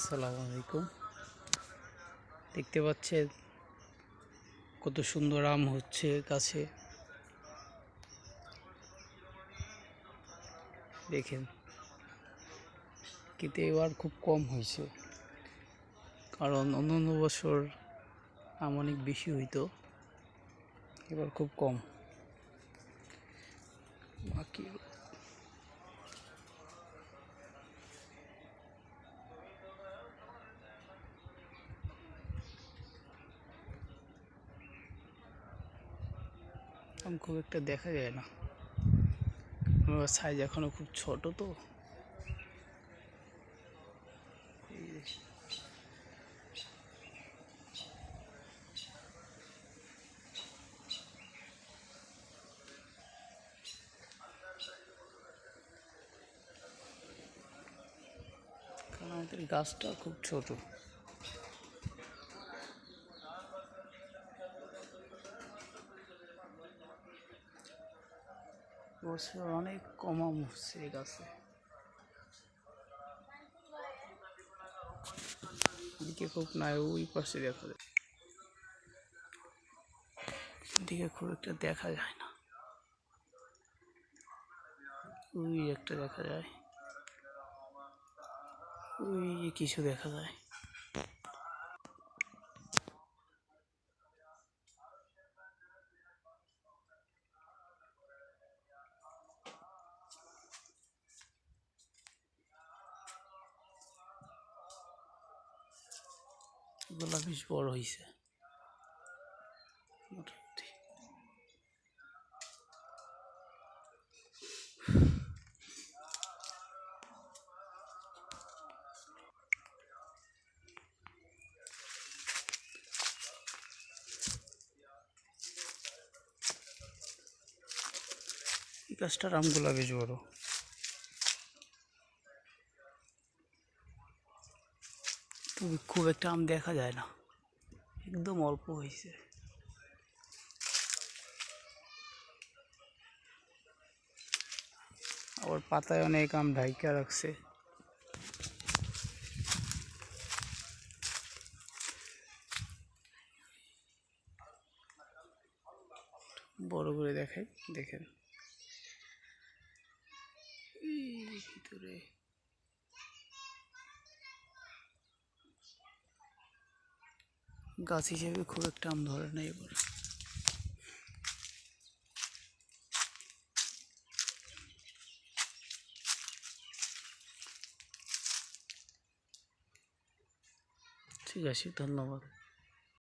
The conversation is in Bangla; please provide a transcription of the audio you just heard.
আসসালামু আলাইকুম। দেখতে পাচ্ছেন কত সুন্দর আম হচ্ছে গাছে। দেখেন, কিন্তু এবার খুব কম হয়েছে, কারণ অন্যান্য বছর আম অনেক বেশি হইতো, এবার খুব কম। বাকি আম খুব একটা দেখা যায় না, সাইজ এখনো খুব ছোট। তো কারণ আমাদের গাছটা খুব ছোট। বছর অনেক কম আম হচ্ছে এই গাছে। এদিকে খুব নাই, ওই পাশে দেখা যায়, এদিকে খুব একটা দেখা যায় না। ওই একটা দেখা যায়, ওই কিছু দেখা যায়। এগুলা বেশ বড় হয়েছে মোটামুটি। এই গাছটার আমগুলা বেশ বড়। তবে খুব একটা আম দেখা যায় না, একদম অল্প হয়েছে। আবার পাতায় অনেক আম ঢাইকা রাখছে। বড় করে দেখাই, দেখেন ভিতরে। গাছ হিসেবে খুব একটা আম ধরে না এবার। ঠিক আছে, ধন্যবাদ।